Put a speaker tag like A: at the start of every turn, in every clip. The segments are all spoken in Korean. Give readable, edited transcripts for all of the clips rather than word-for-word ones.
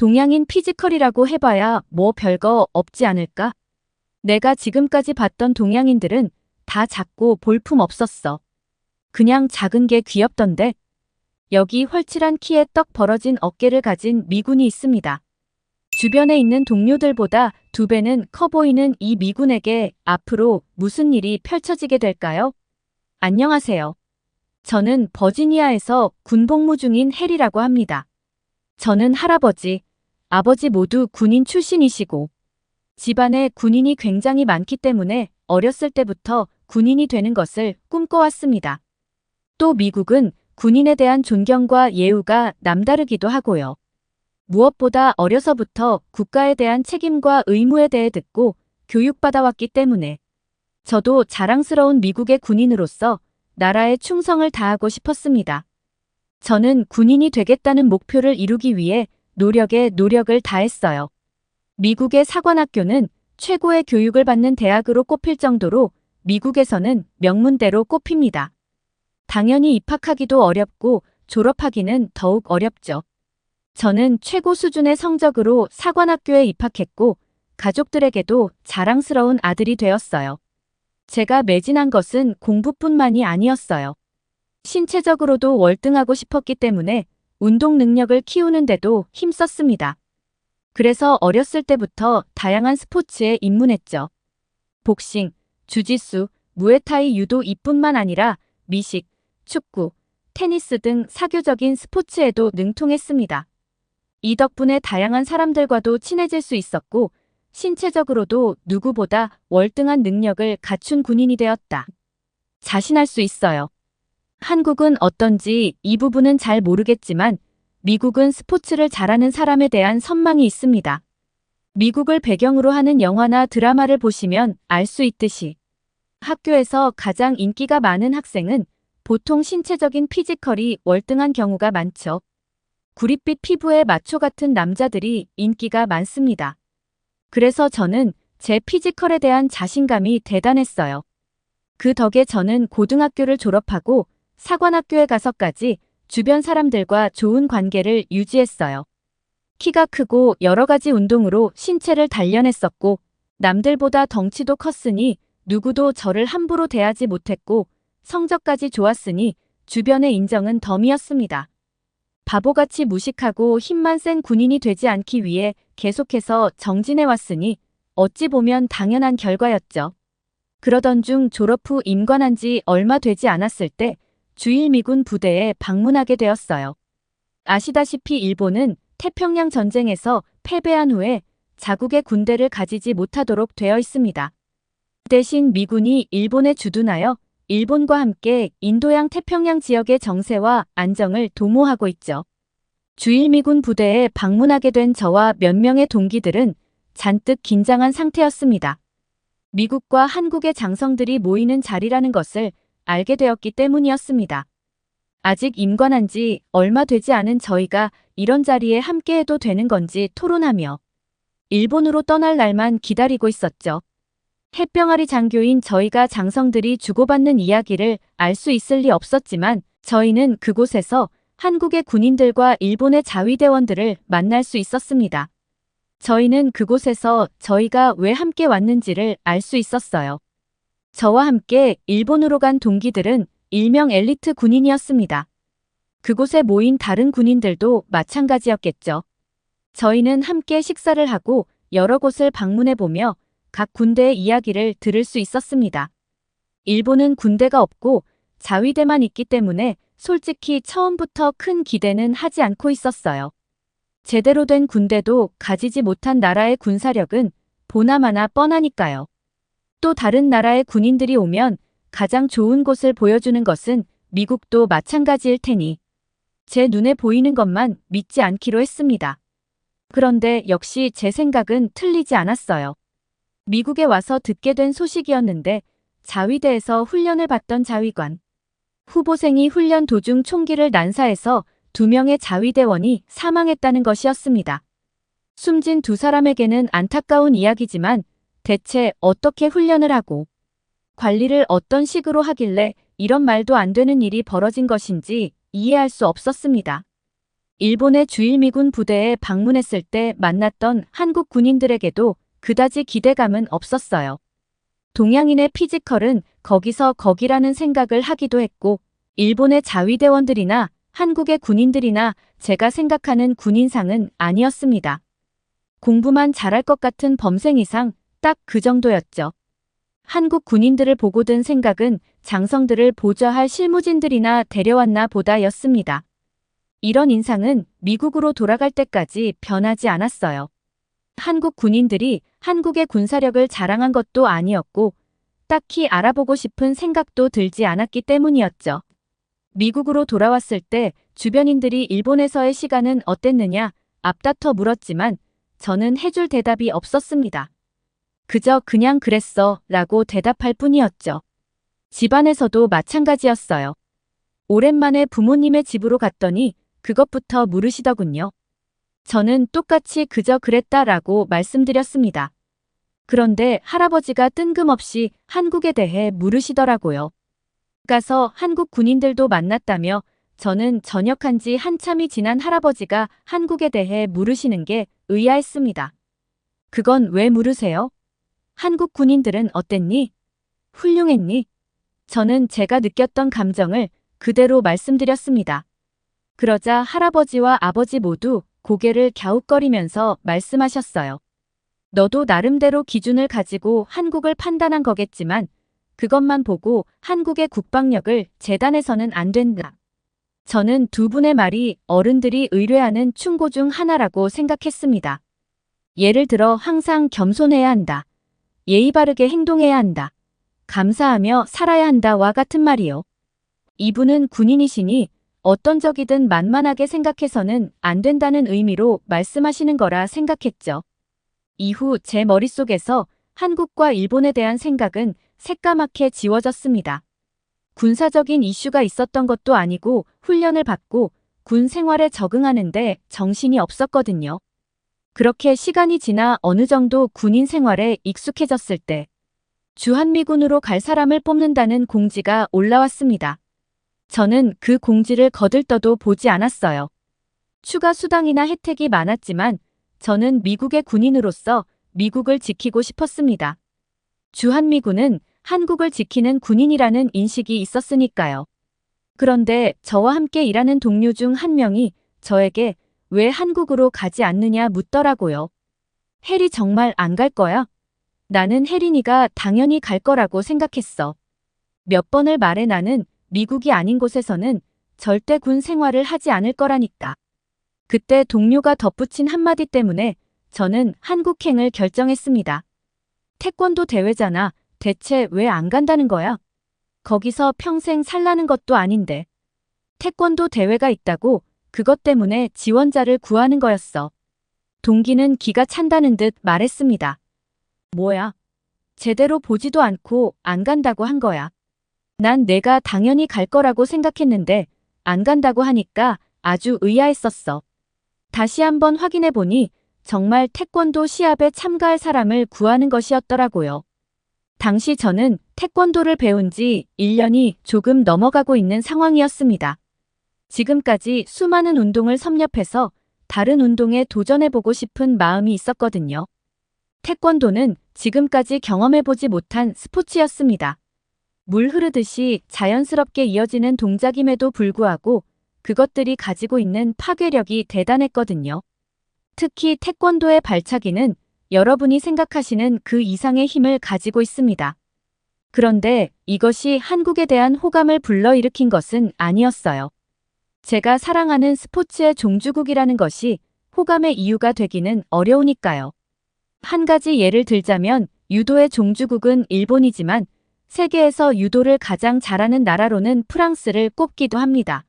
A: 동양인 피지컬이라고 해봐야 뭐 별거 없지 않을까? 내가 지금까지 봤던 동양인들은 다 작고 볼품 없었어. 그냥 작은 게 귀엽던데. 여기 훤칠한 키에 떡 벌어진 어깨를 가진 미군이 있습니다. 주변에 있는 동료들보다 2배는 커 보이는 이 미군에게 앞으로 무슨 일이 펼쳐지게 될까요? 안녕하세요. 저는 버지니아에서 군복무 중인 해리라고 합니다. 저는 할아버지, 아버지 모두 군인 출신이시고 집안에 군인이 굉장히 많기 때문에 어렸을 때부터 군인이 되는 것을 꿈꿔왔습니다. 또 미국은 군인에 대한 존경과 예우가 남다르기도 하고요. 무엇보다 어려서부터 국가에 대한 책임과 의무에 대해 듣고 교육받아왔기 때문에 저도 자랑스러운 미국의 군인으로서 나라에 충성을 다하고 싶었습니다. 저는 군인이 되겠다는 목표를 이루기 위해 노력에 노력을 다했어요. 미국의 사관학교는 최고의 교육을 받는 대학으로 꼽힐 정도로 미국에서는 명문대로 꼽힙니다. 당연히 입학하기도 어렵고 졸업하기는 더욱 어렵죠. 저는 최고 수준의 성적으로 사관학교에 입학했고 가족들에게도 자랑스러운 아들이 되었어요. 제가 매진한 것은 공부뿐만이 아니었어요. 신체적으로도 월등하고 싶었기 때문에 운동 능력을 키우는데도 힘썼습니다. 그래서 어렸을 때부터 다양한 스포츠에 입문했죠. 복싱, 주짓수, 무에타이 유도 이뿐만 아니라 미식, 축구, 테니스 등 사교적인 스포츠에도 능통했습니다. 이 덕분에 다양한 사람들과도 친해질 수 있었고 신체적으로도 누구보다 월등한 능력을 갖춘 군인이 되었다. 자신할 수 있어요. 한국은 어떤지 이 부분은 잘 모르겠지만 미국은 스포츠를 잘하는 사람에 대한 선망이 있습니다. 미국을 배경으로 하는 영화나 드라마를 보시면 알 수 있듯이 학교에서 가장 인기가 많은 학생은 보통 신체적인 피지컬이 월등한 경우가 많죠. 구릿빛 피부의 마초 같은 남자들이 인기가 많습니다. 그래서 저는 제 피지컬에 대한 자신감이 대단했어요. 그 덕에 저는 고등학교를 졸업하고 사관학교에 가서까지 주변 사람들과 좋은 관계를 유지했어요. 키가 크고 여러 가지 운동으로 신체를 단련했었고 남들보다 덩치도 컸으니 누구도 저를 함부로 대하지 못했고 성적까지 좋았으니 주변의 인정은 덤이었습니다. 바보같이 무식하고 힘만 센 군인이 되지 않기 위해 계속해서 정진해왔으니 어찌 보면 당연한 결과였죠. 그러던 중 졸업 후 임관한 지 얼마 되지 않았을 때 주일미군 부대에 방문하게 되었어요. 아시다시피 일본은 태평양 전쟁에서 패배한 후에 자국의 군대를 가지지 못하도록 되어 있습니다. 대신 미군이 일본에 주둔하여 일본과 함께 인도양 태평양 지역의 정세와 안정을 도모하고 있죠. 주일미군 부대에 방문하게 된 저와 몇 명의 동기들은 잔뜩 긴장한 상태였습니다. 미국과 한국의 장성들이 모이는 자리라는 것을 알게 되었기 때문이었습니다. 아직 임관한 지 얼마 되지 않은 저희가 이런 자리에 함께해도 되는 건지 토론하며 일본으로 떠날 날만 기다리고 있었죠. 햇병아리 장교인 저희가 장성들이 주고받는 이야기를 알 수 있을 리 없었지만 저희는 그곳에서 한국의 군인들과 일본의 자위대원들을 만날 수 있었습니다. 저희는 그곳에서 저희가 왜 함께 왔는지를 알 수 있었어요. 저와 함께 일본으로 간 동기들은 일명 엘리트 군인이었습니다. 그곳에 모인 다른 군인들도 마찬가지였겠죠. 저희는 함께 식사를 하고 여러 곳을 방문해보며 각 군대의 이야기를 들을 수 있었습니다. 일본은 군대가 없고 자위대만 있기 때문에 솔직히 처음부터 큰 기대는 하지 않고 있었어요. 제대로 된 군대도 가지지 못한 나라의 군사력은 보나마나 뻔하니까요. 또 다른 나라의 군인들이 오면 가장 좋은 곳을 보여주는 것은 미국도 마찬가지일 테니 제 눈에 보이는 것만 믿지 않기로 했습니다. 그런데 역시 제 생각은 틀리지 않았어요. 미국에 와서 듣게 된 소식이었는데 자위대에서 훈련을 받던 자위관, 후보생이 훈련 도중 총기를 난사해서 2명의 자위대원이 사망했다는 것이었습니다. 숨진 2사람에게는 안타까운 이야기지만 대체 어떻게 훈련을 하고 관리를 어떤 식으로 하길래 이런 말도 안 되는 일이 벌어진 것인지 이해할 수 없었습니다. 일본의 주일미군 부대에 방문했을 때 만났던 한국 군인들에게도 그다지 기대감은 없었어요. 동양인의 피지컬은 거기서 거기라는 생각을 하기도 했고, 일본의 자위대원들이나 한국의 군인들이나 제가 생각하는 군인상은 아니었습니다. 공부만 잘할 것 같은 범생 이상 딱 그 정도였죠. 한국 군인들을 보고 든 생각은 장성들을 보좌할 실무진들이나 데려왔나 보다였습니다. 이런 인상은 미국으로 돌아갈 때까지 변하지 않았어요. 한국 군인들이 한국의 군사력을 자랑한 것도 아니었고, 딱히 알아보고 싶은 생각도 들지 않았기 때문이었죠. 미국으로 돌아왔을 때 주변인들이 일본에서의 시간은 어땠느냐 앞다퉈 물었지만 저는 해줄 대답이 없었습니다. 그저 그냥 그랬어 라고 대답할 뿐이었죠. 집안에서도 마찬가지였어요. 오랜만에 부모님의 집으로 갔더니 그것부터 물으시더군요. 저는 똑같이 그저 그랬다라고 말씀드렸습니다. 그런데 할아버지가 뜬금없이 한국에 대해 물으시더라고요. 가서 한국 군인들도 만났다며 저는 전역한 지 한참이 지난 할아버지가 한국에 대해 물으시는 게 의아했습니다. 그건 왜 물으세요? 한국 군인들은 어땠니? 훌륭했니? 저는 제가 느꼈던 감정을 그대로 말씀드렸습니다. 그러자 할아버지와 아버지 모두 고개를 갸웃거리면서 말씀하셨어요. 너도 나름대로 기준을 가지고 한국을 판단한 거겠지만 그것만 보고 한국의 국방력을 재단해서는 안 된다. 저는 두 분의 말이 어른들이 의뢰하는 충고 중 하나라고 생각했습니다. 예를 들어 항상 겸손해야 한다. 예의 바르게 행동해야 한다. 감사하며 살아야 한다와 같은 말이요. 이분은 군인이시니 어떤 적이든 만만하게 생각해서는 안 된다는 의미로 말씀하시는 거라 생각했죠. 이후 제 머릿속에서 한국과 일본에 대한 생각은 새까맣게 지워졌습니다. 군사적인 이슈가 있었던 것도 아니고 훈련을 받고 군 생활에 적응하는데 정신이 없었거든요. 그렇게 시간이 지나 어느 정도 군인 생활에 익숙해졌을 때 주한미군으로 갈 사람을 뽑는다는 공지가 올라왔습니다. 저는 그 공지를 거들떠도 보지 않았어요. 추가 수당이나 혜택이 많았지만 저는 미국의 군인으로서 미국을 지키고 싶었습니다. 주한미군은 한국을 지키는 군인이라는 인식이 있었으니까요. 그런데 저와 함께 일하는 동료 중 한 명이 저에게 왜 한국으로 가지 않느냐 묻더라고요. 혜리 정말 안 갈 거야? 나는 혜린이가 당연히 갈 거라고 생각했어. 몇 번을 말해 나는 미국이 아닌 곳에서는 절대 군 생활을 하지 않을 거라니까. 그때 동료가 덧붙인 한마디 때문에 저는 한국행을 결정했습니다. 태권도 대회잖아. 대체 왜 안 간다는 거야? 거기서 평생 살라는 것도 아닌데. 태권도 대회가 있다고 그것 때문에 지원자를 구하는 거였어. 동기는 기가 찬다는 듯 말했습니다. 뭐야? 제대로 보지도 않고 안 간다고 한 거야. 난 내가 당연히 갈 거라고 생각했는데 안 간다고 하니까 아주 의아했었어. 다시 한번 확인해 보니 정말 태권도 시합에 참가할 사람을 구하는 것이었더라고요. 당시 저는 태권도를 배운 지 1년이 조금 넘어가고 있는 상황이었습니다. 지금까지 수많은 운동을 섭렵해서 다른 운동에 도전해보고 싶은 마음이 있었거든요. 태권도는 지금까지 경험해보지 못한 스포츠였습니다. 물 흐르듯이 자연스럽게 이어지는 동작임에도 불구하고 그것들이 가지고 있는 파괴력이 대단했거든요. 특히 태권도의 발차기는 여러분이 생각하시는 그 이상의 힘을 가지고 있습니다. 그런데 이것이 한국에 대한 호감을 불러일으킨 것은 아니었어요. 제가 사랑하는 스포츠의 종주국이라는 것이 호감의 이유가 되기는 어려우니까요. 한 가지 예를 들자면 유도의 종주국은 일본이지만 세계에서 유도를 가장 잘하는 나라로는 프랑스를 꼽기도 합니다.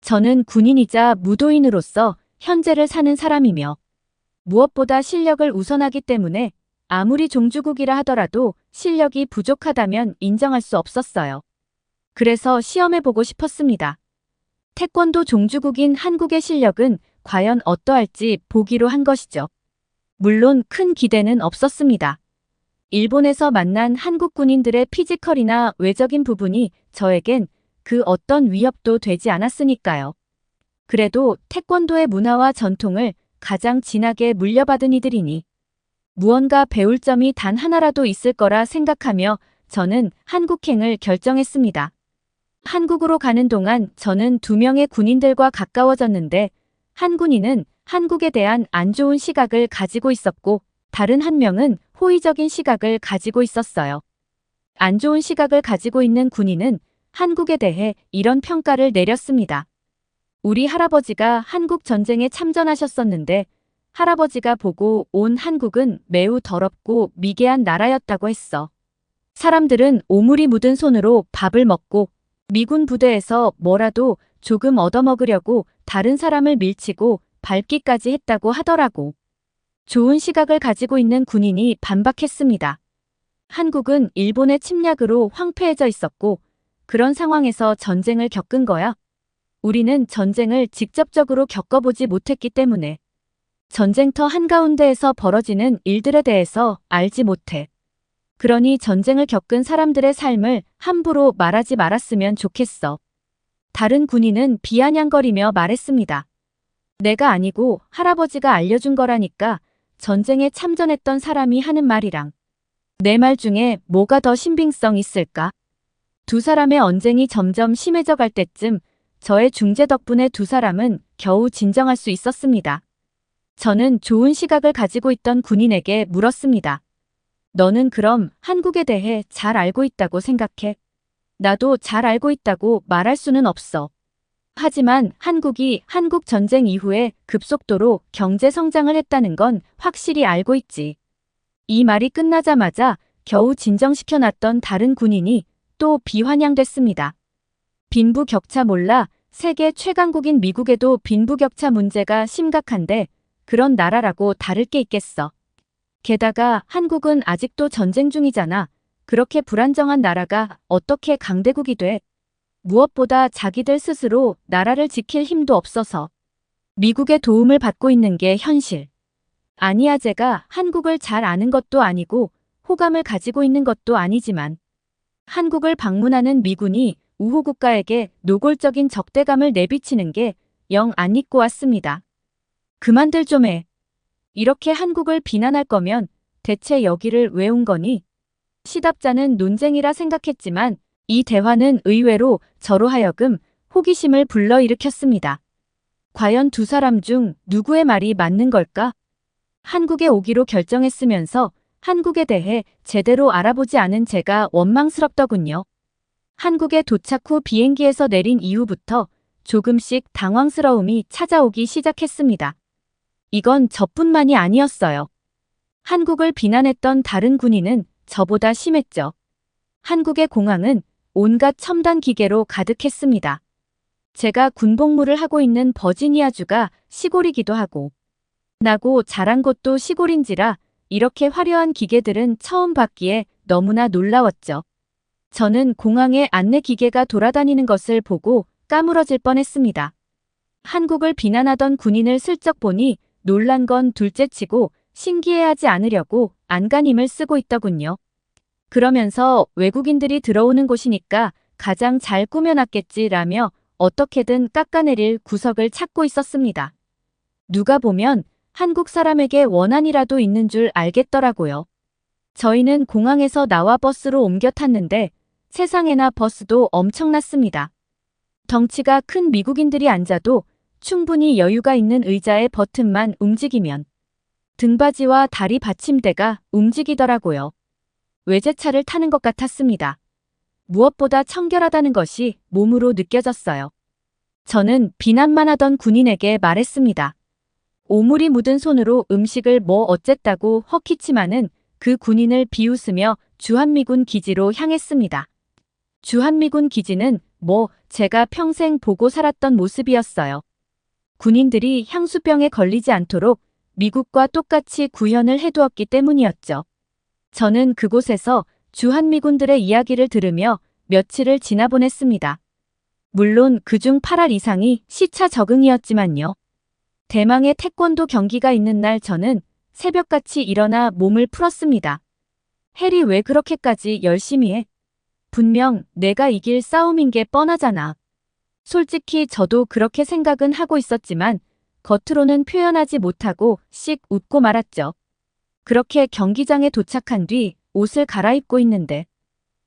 A: 저는 군인이자 무도인으로서 현재를 사는 사람이며 무엇보다 실력을 우선하기 때문에 아무리 종주국이라 하더라도 실력이 부족하다면 인정할 수 없었어요. 그래서 시험해보고 싶었습니다. 태권도 종주국인 한국의 실력은 과연 어떠할지 보기로 한 것이죠. 물론 큰 기대는 없었습니다. 일본에서 만난 한국 군인들의 피지컬이나 외적인 부분이 저에겐 그 어떤 위협도 되지 않았으니까요. 그래도 태권도의 문화와 전통을 가장 진하게 물려받은 이들이니 무언가 배울 점이 단 하나라도 있을 거라 생각하며 저는 한국행을 결정했습니다. 한국으로 가는 동안 저는 2명의 군인들과 가까워졌는데 한 군인은 한국에 대한 안 좋은 시각을 가지고 있었고 다른 한 명은 호의적인 시각을 가지고 있었어요. 안 좋은 시각을 가지고 있는 군인은 한국에 대해 이런 평가를 내렸습니다. 우리 할아버지가 한국 전쟁에 참전하셨었는데 할아버지가 보고 온 한국은 매우 더럽고 미개한 나라였다고 했어. 사람들은 오물이 묻은 손으로 밥을 먹고 미군 부대에서 뭐라도 조금 얻어먹으려고 다른 사람을 밀치고 밟기까지 했다고 하더라고. 좋은 시각을 가지고 있는 군인이 반박했습니다. 한국은 일본의 침략으로 황폐해져 있었고 그런 상황에서 전쟁을 겪은 거야. 우리는 전쟁을 직접적으로 겪어보지 못했기 때문에 전쟁터 한가운데에서 벌어지는 일들에 대해서 알지 못해. 그러니 전쟁을 겪은 사람들의 삶을 함부로 말하지 말았으면 좋겠어. 다른 군인은 비아냥거리며 말했습니다. 내가 아니고 할아버지가 알려준 거라니까 전쟁에 참전했던 사람이 하는 말이랑 내 말 중에 뭐가 더 신빙성 있을까? 두 사람의 언쟁이 점점 심해져 갈 때쯤 저의 중재 덕분에 두 사람은 겨우 진정할 수 있었습니다. 저는 좋은 시각을 가지고 있던 군인에게 물었습니다. 너는 그럼 한국에 대해 잘 알고 있다고 생각해? 나도 잘 알고 있다고 말할 수는 없어. 하지만 한국이 한국 전쟁 이후에 급속도로 경제 성장을 했다는 건 확실히 알고 있지. 이 말이 끝나자마자 겨우 진정시켜놨던 다른 군인이 또 비환양됐습니다. 빈부격차 몰라 세계 최강국인 미국에도 빈부격차 문제가 심각한데 그런 나라라고 다를 게 있겠어. 게다가 한국은 아직도 전쟁 중이잖아. 그렇게 불안정한 나라가 어떻게 강대국이 돼? 무엇보다 자기들 스스로 나라를 지킬 힘도 없어서 미국의 도움을 받고 있는 게 현실. 아니야, 제가 한국을 잘 아는 것도 아니고 호감을 가지고 있는 것도 아니지만 한국을 방문하는 미군이 우호국가에게 노골적인 적대감을 내비치는 게 영 안 잊고 왔습니다. 그만들 좀 해. 이렇게 한국을 비난할 거면 대체 여기를 왜 온 거니? 시답자는 논쟁이라 생각했지만 이 대화는 의외로 저로 하여금 호기심을 불러일으켰습니다. 과연 두 사람 중 누구의 말이 맞는 걸까? 한국에 오기로 결정했으면서 한국에 대해 제대로 알아보지 않은 제가 원망스럽더군요. 한국에 도착 후 비행기에서 내린 이후부터 조금씩 당황스러움이 찾아오기 시작했습니다. 이건 저뿐만이 아니었어요. 한국을 비난했던 다른 군인은 저보다 심했죠. 한국의 공항은 온갖 첨단 기계로 가득했습니다. 제가 군복무를 하고 있는 버지니아주가 시골이기도 하고 나고 자란 곳도 시골인지라 이렇게 화려한 기계들은 처음 봤기에 너무나 놀라웠죠. 저는 공항에 안내 기계가 돌아다니는 것을 보고 까무러질 뻔했습니다. 한국을 비난하던 군인을 슬쩍 보니 놀란 건 둘째치고 신기해하지 않으려고 안간힘을 쓰고 있더군요. 그러면서 외국인들이 들어오는 곳이니까 가장 잘 꾸며놨겠지라며 어떻게든 깎아내릴 구석을 찾고 있었습니다. 누가 보면 한국 사람에게 원한이라도 있는 줄 알겠더라고요. 저희는 공항에서 나와 버스로 옮겨 탔는데 세상에나 버스도 엄청났습니다. 덩치가 큰 미국인들이 앉아도 충분히 여유가 있는 의자의 버튼만 움직이면 등받이와 다리 받침대가 움직이더라고요. 외제차를 타는 것 같았습니다. 무엇보다 청결하다는 것이 몸으로 느껴졌어요. 저는 비난만 하던 군인에게 말했습니다. 오물이 묻은 손으로 음식을 뭐 어쨌다고 헛기침하는 그 군인을 비웃으며 주한미군 기지로 향했습니다. 주한미군 기지는 제가 평생 보고 살았던 모습이었어요. 군인들이 향수병에 걸리지 않도록 미국과 똑같이 구현을 해두었기 때문이었죠. 저는 그곳에서 주한미군들의 이야기를 들으며 며칠을 지나보냈습니다. 물론 그중 8할 이상이 시차 적응이었지만요. 대망의 태권도 경기가 있는 날 저는 새벽같이 일어나 몸을 풀었습니다. 해리 왜 그렇게까지 열심히 해? 분명 내가 이길 싸움인 게 뻔하잖아. 솔직히 저도 그렇게 생각은 하고 있었지만 겉으로는 표현하지 못하고 씩 웃고 말았죠. 그렇게 경기장에 도착한 뒤 옷을 갈아입고 있는데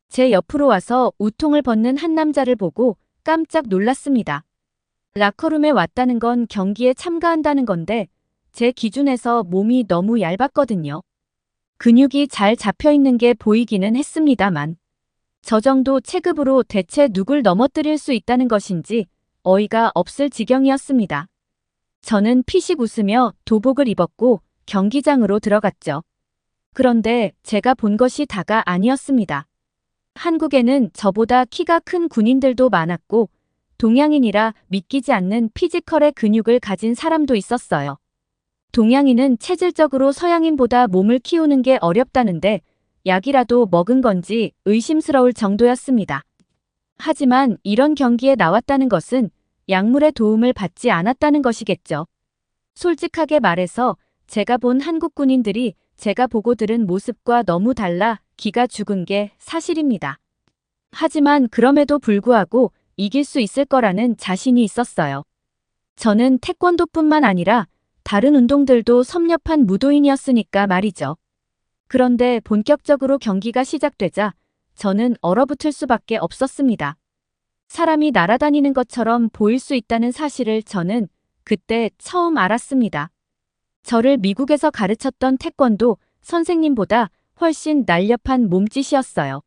A: 제 옆으로 와서 우통을 벗는 한 남자를 보고 깜짝 놀랐습니다. 라커룸에 왔다는 건 경기에 참가한다는 건데 제 기준에서 몸이 너무 얇았거든요. 근육이 잘 잡혀 있는 게 보이기는 했습니다만 저 정도 체급으로 대체 누굴 넘어뜨릴 수 있다는 것인지 어이가 없을 지경이었습니다. 저는 피식 웃으며 도복을 입었고 경기장으로 들어갔죠. 그런데 제가 본 것이 다가 아니었습니다. 한국에는 저보다 키가 큰 군인들도 많았고 동양인이라 믿기지 않는 피지컬의 근육을 가진 사람도 있었어요. 동양인은 체질적으로 서양인보다 몸을 키우는 게 어렵다는데 약이라도 먹은 건지 의심스러울 정도였습니다. 하지만 이런 경기에 나왔다는 것은 약물의 도움을 받지 않았다는 것이겠죠. 솔직하게 말해서 제가 본 한국 군인들이 제가 보고 들은 모습과 너무 달라 기가 죽은 게 사실입니다. 하지만 그럼에도 불구하고 이길 수 있을 거라는 자신이 있었어요. 저는 태권도뿐만 아니라 다른 운동들도 섭렵한 무도인이었으니까 말이죠. 그런데 본격적으로 경기가 시작되자 저는 얼어붙을 수밖에 없었습니다. 사람이 날아다니는 것처럼 보일 수 있다는 사실을 저는 그때 처음 알았습니다. 저를 미국에서 가르쳤던 태권도 선생님보다 훨씬 날렵한 몸짓이었어요.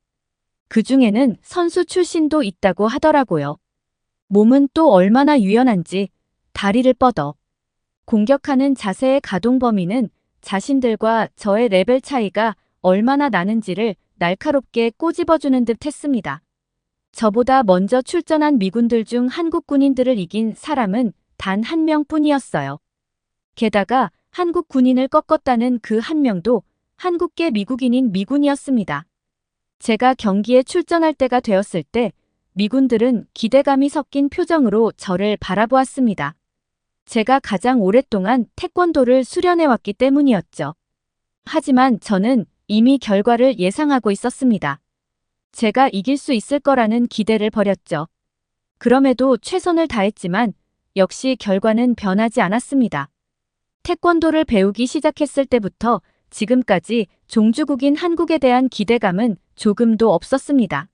A: 그중에는 선수 출신도 있다고 하더라고요. 몸은 또 얼마나 유연한지 다리를 뻗어 공격하는 자세의 가동 범위는 자신들과 저의 레벨 차이가 얼마나 나는지를 날카롭게 꼬집어주는 듯 했습니다. 저보다 먼저 출전한 미군들 중 한국 군인들을 이긴 사람은 단 한 명뿐이었어요. 게다가 한국 군인을 꺾었다는 그 한 명도 한국계 미국인인 미군이었습니다. 제가 경기에 출전할 때가 되었을 때 미군들은 기대감이 섞인 표정으로 저를 바라보았습니다. 제가 가장 오랫동안 태권도를 수련해왔기 때문이었죠. 하지만 저는 이미 결과를 예상하고 있었습니다. 제가 이길 수 있을 거라는 기대를 버렸죠. 그럼에도 최선을 다했지만 역시 결과는 변하지 않았습니다. 태권도를 배우기 시작했을 때부터 지금까지 종주국인 한국에 대한 기대감은 조금도 없었습니다.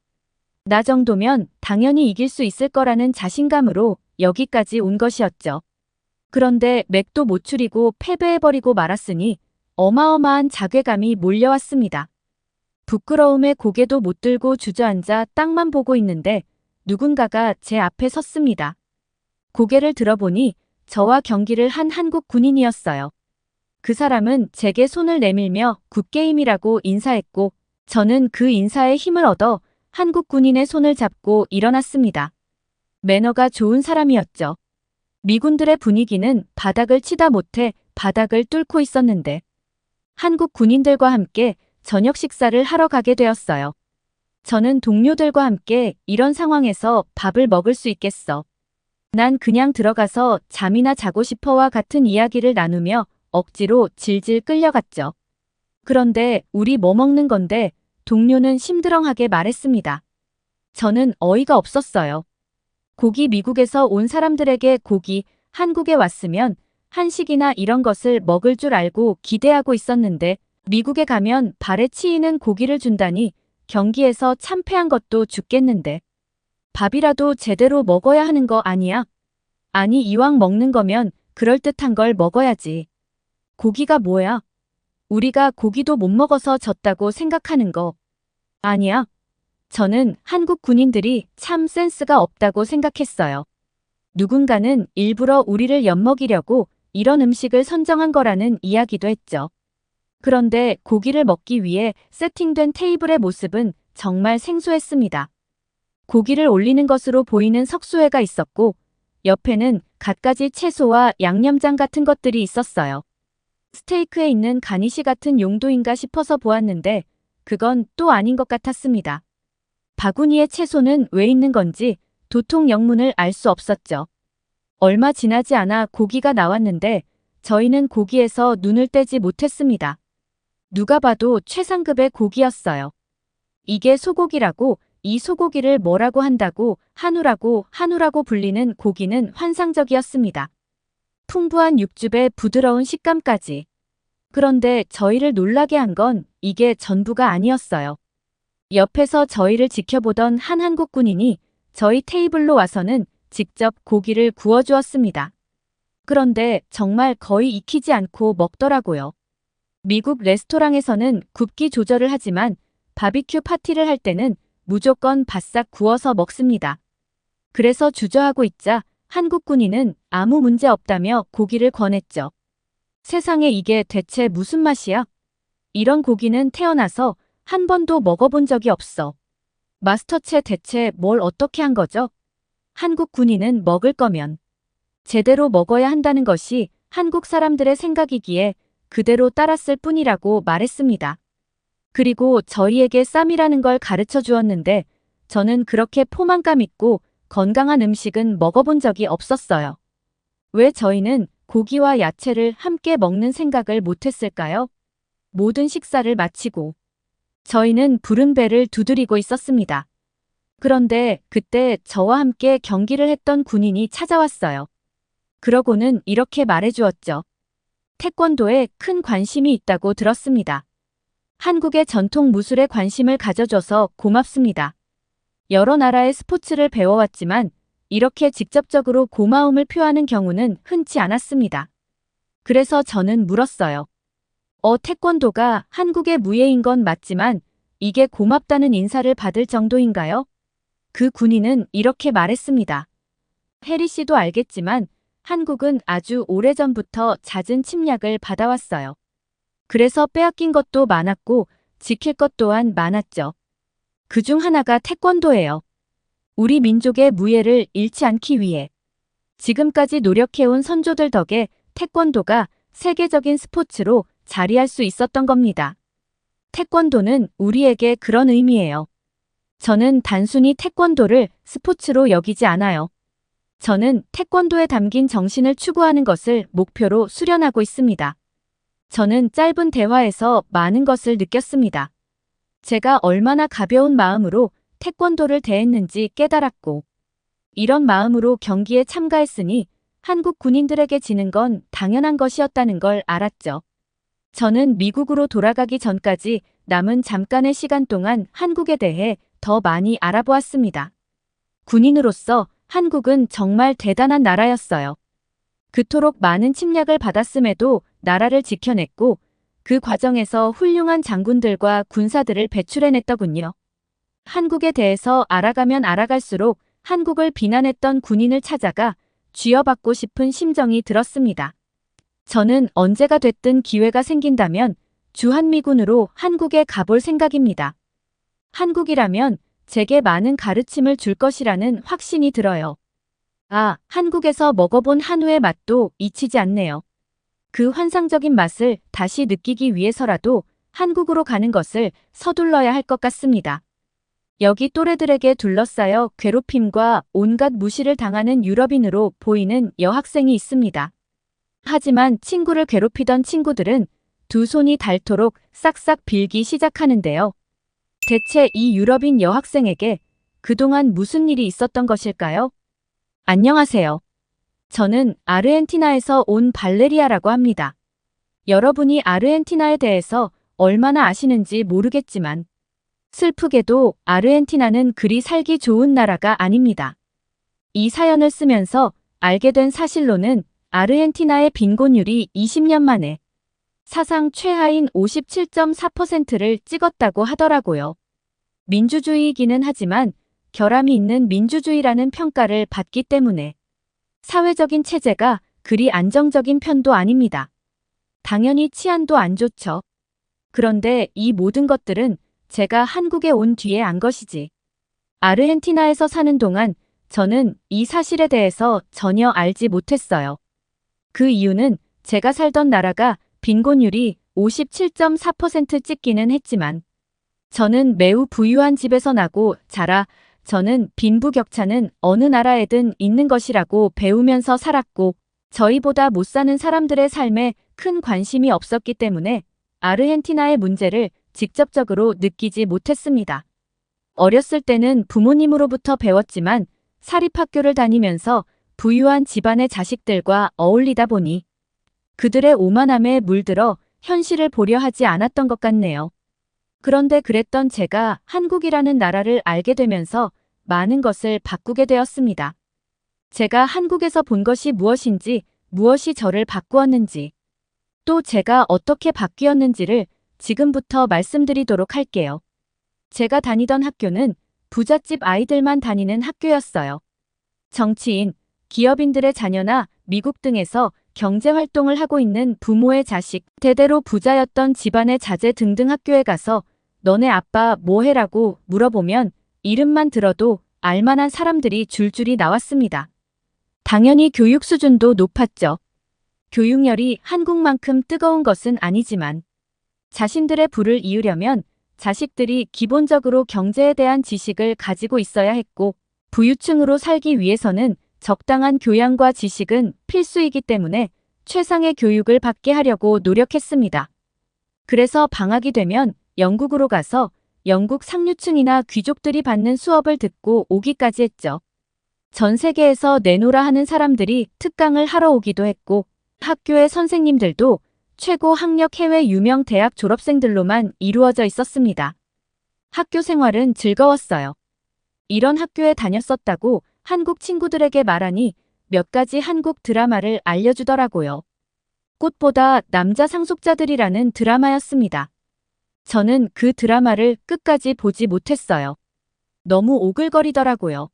A: 나 정도면 당연히 이길 수 있을 거라는 자신감으로 여기까지 온 것이었죠. 그런데 맥도 못 추리고 패배해버리고 말았으니 어마어마한 자괴감이 몰려왔습니다. 부끄러움에 고개도 못 들고 주저앉아 땅만 보고 있는데 누군가가 제 앞에 섰습니다. 고개를 들어보니 저와 경기를 한 한국 군인이었어요. 그 사람은 제게 손을 내밀며 굿게임이라고 인사했고 저는 그 인사에 힘을 얻어 한국 군인의 손을 잡고 일어났습니다. 매너가 좋은 사람이었죠. 미군들의 분위기는 바닥을 치다 못해 바닥을 뚫고 있었는데 한국 군인들과 함께 저녁 식사를 하러 가게 되었어요. 저는 동료들과 함께 이런 상황에서 밥을 먹을 수 있겠어. 난 그냥 들어가서 잠이나 자고 싶어와 같은 이야기를 나누며 억지로 질질 끌려갔죠. 그런데 우리 뭐 먹는 건데 동료는 심드렁하게 말했습니다. 저는 어이가 없었어요. 고기 미국에서 온 사람들에게 고기 한국에 왔으면 한식이나 이런 것을 먹을 줄 알고 기대하고 있었는데 미국에 가면 발에 치이는 고기를 준다니 경기에서 참패한 것도 죽겠는데 밥이라도 제대로 먹어야 하는 거 아니야? 아니 이왕 먹는 거면 그럴듯한 걸 먹어야지. 고기가 뭐야? 우리가 고기도 못 먹어서 졌다고 생각하는 거 아니야? 저는 한국 군인들이 참 센스가 없다고 생각했어요. 누군가는 일부러 우리를 엿먹이려고 이런 음식을 선정한 거라는 이야기도 했죠. 그런데 고기를 먹기 위해 세팅된 테이블의 모습은 정말 생소했습니다. 고기를 올리는 것으로 보이는 석쇠가 있었고 옆에는 갖가지 채소와 양념장 같은 것들이 있었어요. 스테이크에 있는 가니쉬 같은 용도인가 싶어서 보았는데 그건 또 아닌 것 같았습니다. 바구니에 채소는 왜 있는 건지 도통 영문을 알 수 없었죠. 얼마 지나지 않아 고기가 나왔는데 저희는 고기에서 눈을 떼지 못했습니다. 누가 봐도 최상급의 고기였어요. 이게 소고기라고 이 소고기를 뭐라고 한다고 한우라고 불리는 고기는 환상적이었습니다. 풍부한 육즙에 부드러운 식감까지. 그런데 저희를 놀라게 한 건 이게 전부가 아니었어요. 옆에서 저희를 지켜보던 한 한국 군인이 저희 테이블로 와서는 직접 고기를 구워주었습니다. 그런데 정말 거의 익히지 않고 먹더라고요. 미국 레스토랑에서는 굽기 조절을 하지만 바비큐 파티를 할 때는 무조건 바싹 구워서 먹습니다. 그래서 주저하고 있자 한국 군인은 아무 문제 없다며 고기를 권했죠. 세상에 이게 대체 무슨 맛이야? 이런 고기는 태어나서 한 번도 먹어본 적이 없어. 마스터체 대체 뭘 어떻게 한 거죠? 한국 군인은 먹을 거면 제대로 먹어야 한다는 것이 한국 사람들의 생각이기에 그대로 따랐을 뿐이라고 말했습니다. 그리고 저희에게 쌈이라는 걸 가르쳐 주었는데 저는 그렇게 포만감 있고 건강한 음식은 먹어본 적이 없었어요. 왜 저희는 고기와 야채를 함께 먹는 생각을 못했을까요? 모든 식사를 마치고 저희는 부른 배를 두드리고 있었습니다. 그런데 그때 저와 함께 경기를 했던 군인이 찾아왔어요. 그러고는 이렇게 말해주었죠. 태권도에 큰 관심이 있다고 들었습니다. 한국의 전통 무술에 관심을 가져줘서 고맙습니다. 여러 나라의 스포츠를 배워왔지만 이렇게 직접적으로 고마움을 표하는 경우는 흔치 않았습니다. 그래서 저는 물었어요. 태권도가 한국의 무예인 건 맞지만 이게 고맙다는 인사를 받을 정도인가요? 그 군인은 이렇게 말했습니다. 해리 씨도 알겠지만 한국은 아주 오래전부터 잦은 침략을 받아왔어요. 그래서 빼앗긴 것도 많았고 지킬 것 또한 많았죠. 그중 하나가 태권도예요. 우리 민족의 무예를 잃지 않기 위해 지금까지 노력해온 선조들 덕에 태권도가 세계적인 스포츠로 자리할 수 있었던 겁니다. 태권도는 우리에게 그런 의미예요. 저는 단순히 태권도를 스포츠로 여기지 않아요. 저는 태권도에 담긴 정신을 추구하는 것을 목표로 수련하고 있습니다. 저는 짧은 대화에서 많은 것을 느꼈습니다. 제가 얼마나 가벼운 마음으로 태권도를 대했는지 깨달았고, 이런 마음으로 경기에 참가했으니 한국 군인들에게 지는 건 당연한 것이었다는 걸 알았죠. 저는 미국으로 돌아가기 전까지 남은 잠깐의 시간 동안 한국에 대해 더 많이 알아보았습니다. 군인으로서 한국은 정말 대단한 나라였어요. 그토록 많은 침략을 받았음에도 나라를 지켜냈고 그 과정에서 훌륭한 장군들과 군사들을 배출해냈더군요. 한국에 대해서 알아가면 알아갈수록 한국을 비난했던 군인을 찾아가 쥐어받고 싶은 심정이 들었습니다. 저는 언제가 됐든 기회가 생긴다면 주한미군으로 한국에 가볼 생각입니다. 한국이라면 제게 많은 가르침을 줄 것이라는 확신이 들어요. 한국에서 먹어본 한우의 맛도 잊히지 않네요. 그 환상적인 맛을 다시 느끼기 위해서라도 한국으로 가는 것을 서둘러야 할 것 같습니다. 여기 또래들에게 둘러싸여 괴롭힘과 온갖 무시를 당하는 유럽인으로 보이는 여학생이 있습니다. 하지만 친구를 괴롭히던 친구들은 두 손이 닳도록 싹싹 빌기 시작하는데요. 대체 이 유럽인 여학생에게 그동안 무슨 일이 있었던 것일까요? 안녕하세요. 저는 아르헨티나에서 온 발레리아라고 합니다. 여러분이 아르헨티나에 대해서 얼마나 아시는지 모르겠지만 슬프게도 아르헨티나는 그리 살기 좋은 나라가 아닙니다. 이 사연을 쓰면서 알게 된 사실로는 아르헨티나의 빈곤율이 20년 만에 사상 최하인 57.4%를 찍었다고 하더라고요. 민주주의이기는 하지만 결함이 있는 민주주의라는 평가를 받기 때문에 사회적인 체제가 그리 안정적인 편도 아닙니다. 당연히 치안도 안 좋죠. 그런데 이 모든 것들은 제가 한국에 온 뒤에 안 것이지. 아르헨티나에서 사는 동안 저는 이 사실에 대해서 전혀 알지 못했어요. 그 이유는 제가 살던 나라가 빈곤율이 57.4% 찍기는 했지만 저는 매우 부유한 집에서 나고 자라 저는 빈부격차는 어느 나라에든 있는 것이라고 배우면서 살았고 저희보다 못 사는 사람들의 삶에 큰 관심이 없었기 때문에 아르헨티나의 문제를 직접적으로 느끼지 못했습니다. 어렸을 때는 부모님으로부터 배웠지만 사립학교를 다니면서 부유한 집안의 자식들과 어울리다 보니 그들의 오만함에 물들어 현실을 보려 하지 않았던 것 같네요. 그런데 그랬던 제가 한국이라는 나라를 알게 되면서 많은 것을 바꾸게 되었습니다. 제가 한국에서 본 것이 무엇인지, 무엇이 저를 바꾸었는지, 또 제가 어떻게 바뀌었는지를 지금부터 말씀드리도록 할게요. 제가 다니던 학교는 부잣집 아이들만 다니는 학교였어요. 정치인, 기업인들의 자녀나 미국 등에서 경제활동을 하고 있는 부모의 자식, 대대로 부자였던 집안의 자제 등등 학교에 가서 너네 아빠 뭐 해라고 물어보면 이름만 들어도 알만한 사람들이 줄줄이 나왔습니다. 당연히 교육 수준도 높았죠. 교육열이 한국만큼 뜨거운 것은 아니지만 자신들의 부를 이으려면 자식들이 기본적으로 경제에 대한 지식을 가지고 있어야 했고 부유층으로 살기 위해서는 적당한 교양과 지식은 필수이기 때문에 최상의 교육을 받게 하려고 노력했습니다. 그래서 방학이 되면 영국으로 가서 영국 상류층이나 귀족들이 받는 수업을 듣고 오기까지 했죠. 전 세계에서 내노라 하는 사람들이 특강을 하러 오기도 했고 학교의 선생님들도 최고 학력 해외 유명 대학 졸업생들로만 이루어져 있었습니다. 학교 생활은 즐거웠어요. 이런 학교에 다녔었다고 한국 친구들에게 말하니 몇 가지 한국 드라마를 알려주더라고요. 꽃보다 남자 상속자들이라는 드라마였습니다. 저는 그 드라마를 끝까지 보지 못했어요. 너무 오글거리더라고요.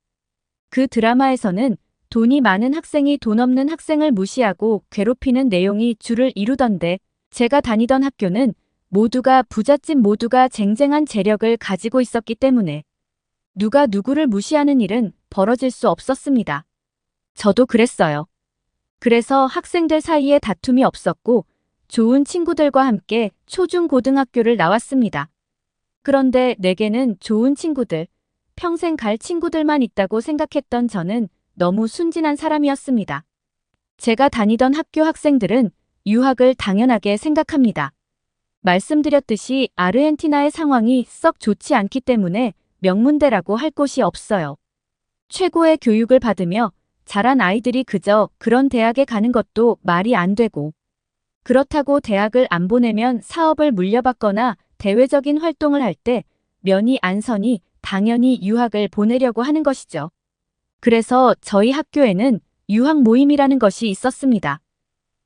A: 그 드라마에서는 돈이 많은 학생이 돈 없는 학생을 무시하고 괴롭히는 내용이 주를 이루던데 제가 다니던 학교는 모두가 부잣집 모두가 쟁쟁한 재력을 가지고 있었기 때문에 누가 누구를 무시하는 일은 벌어질 수 없었습니다. 저도 그랬어요. 그래서 학생들 사이에 다툼이 없었고 좋은 친구들과 함께 초중고등학교를 나왔습니다. 그런데 내게는 좋은 친구들, 평생 갈 친구들만 있다고 생각했던 저는 너무 순진한 사람이었습니다. 제가 다니던 학교 학생들은 유학을 당연하게 생각합니다. 말씀드렸듯이 아르헨티나의 상황이 썩 좋지 않기 때문에 명문대라고 할 곳이 없어요. 최고의 교육을 받으며 자란 아이들이 그저 그런 대학에 가는 것도 말이 안 되고 그렇다고 대학을 안 보내면 사업을 물려받거나 대외적인 활동을 할 때 면이 안 서니 당연히 유학을 보내려고 하는 것이죠. 그래서 저희 학교에는 유학 모임이라는 것이 있었습니다.